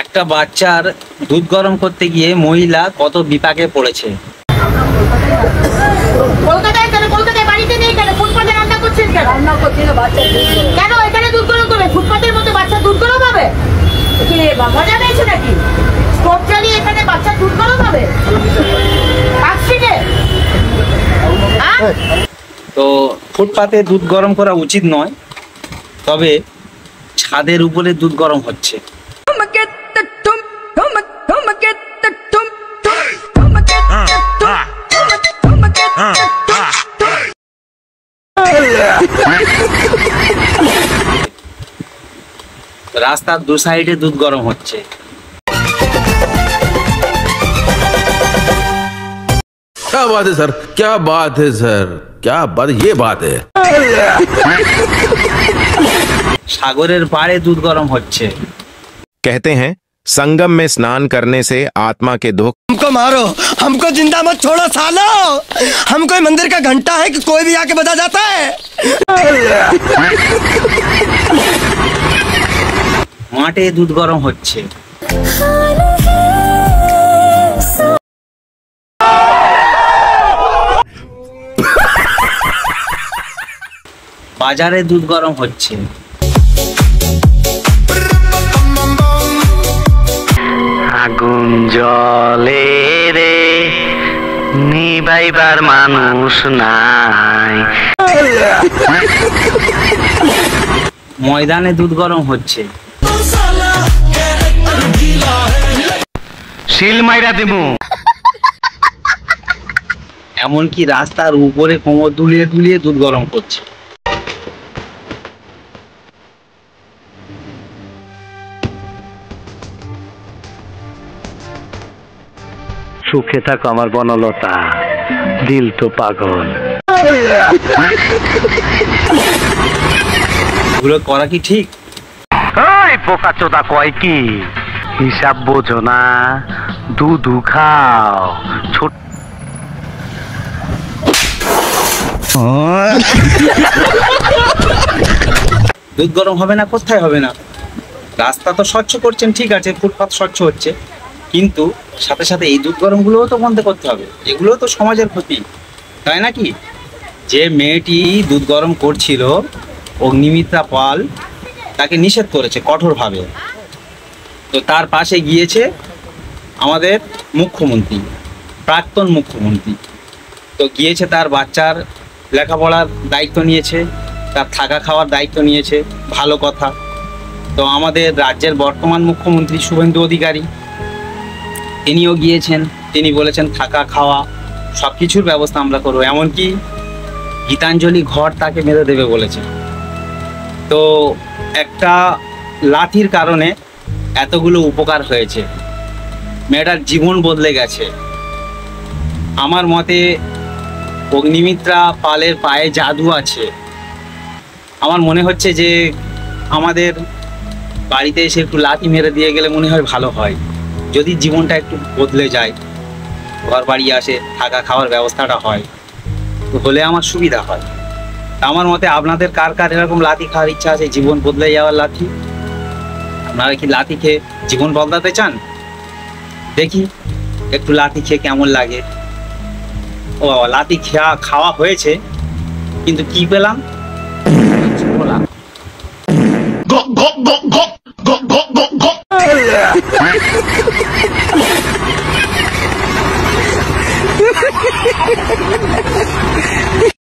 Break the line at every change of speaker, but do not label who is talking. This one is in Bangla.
একটা বাচ্চার দুধ গরম করতে গিয়ে মহিলা কত বিপাকে পড়েছে।
কলকাতায় কেন? কলকাতায় বাড়িতে নেই কেন? ফুটপাতে রান্না করছেন কেন? রান্না করছেন বাচ্চা কেন এখানে দুধ গরম করবে? ফুটপাতের মধ্যে বাচ্চা দুধ গরম হবে কি? মজা পেয়েছে নাকি? স্টোভ চালিয়ে এখানে বাচ্চা দুধ গরম হবে?
তো ফুটপাতে দুধ গরম করা উচিত নয়, তবে ছাদের উপরে দুধ গরম হচ্ছে। রাস্তার দু সাইডে দুধ গরম হচ্ছে।
क्या बात है सर, क्या बात है सर, क्या बात, ये बात है।
सागरेर पाड़े दूध गरम होच्छे।
कहते हैं संगम में स्नान करने से आत्मा के दुख।
हमको मारो, हमको जिंदा मत छोड़ो सालो। हम कोई मंदिर का घंटा है कि कोई भी आके बजा जाता है।
माटे दूध गरम होच्छे। বাজারে দুধ গরম হচ্ছে।
আগুন জ্বলে রে, নিভাইবার মানুষ নাই।
ময়দানে দুধ গরম হচ্ছে।
শিল মাইরা দেবো।
এমনকি রাস্তার উপরে কোমর দুলিয়ে দুলিয়ে দুধ গরম করছে।
সুখে থাকো আমার বনলতা, দিল তো পাগল।
এগুলো করা কি ঠিক?
ওই পোকা চোদা কয় কি, হিসাব বোঝো না, দুধ খাও। ছোট
দুধ গরম হবে না? কোথায় হবে না? রাস্তা তো স্বচ্ছ করছেন, ঠিক আছে, ফুটপাত স্বচ্ছ হচ্ছে, কিন্তু সাথে সাথে এই দুধ গরমগুলোও তো বন্ধ করতে হবে। এগুলো তো সমাজের ক্ষতি, তাই নাকি? যে মেয়েটি দুধ গরম করছিল, অগ্নিমিত্রা পাল, তাকে নিষেধ করেছে কঠোরভাবে। তো তার পাশে গিয়েছে আমাদের মুখ্যমন্ত্রী, প্রাক্তন মুখ্যমন্ত্রী। তো গিয়েছে, তার বাচ্চার লেখাপড়ার দায়িত্ব নিয়েছে, তার থাকা খাওয়ার দায়িত্ব নিয়েছে, ভালো কথা। তো আমাদের রাজ্যের বর্তমান মুখ্যমন্ত্রী শুভেন্দু অধিকারী, তিনিও গিয়েছেন। তিনি বলেছেন থাকা খাওয়া সব কিছুর ব্যবস্থা আমরা করবো, এমনকি গীতাঞ্জলি ঘর তাকে বেঁধে দেবে বলেছে। তো একটা লাঠির কারণে এতগুলো উপকার হয়েছে, মেয়েটার জীবন বদলে গেছে। আমার মতে অগ্নিমিত্রা পালের পায়ে জাদু আছে। আমার মনে হচ্ছে যে আমাদের বাড়িতে এসে একটু লাঠি মেরে দিয়ে গেলে মনে হয় ভালো হয়, যদি জীবনটা একটু বদলে যায়, ঘর বাড়ি আসে, থাকা খাওয়ার ব্যবস্থাটা হয়, তো হলে আমার সুবিধা হয়। আমার মতে আপনাদের কার কার এরকম লাঠি খাওয়ার ইচ্ছা আছে, জীবন বদলে যাওয়ার লাঠি? আপনারা কি লাঠি খেয়ে জীবন বদলাতে চান? দেখি একটু লাঠি খেয়ে কেমন লাগে। ও বাবা, লাঠি খাওয়া হয়েছে, কিন্তু কি পেলাম?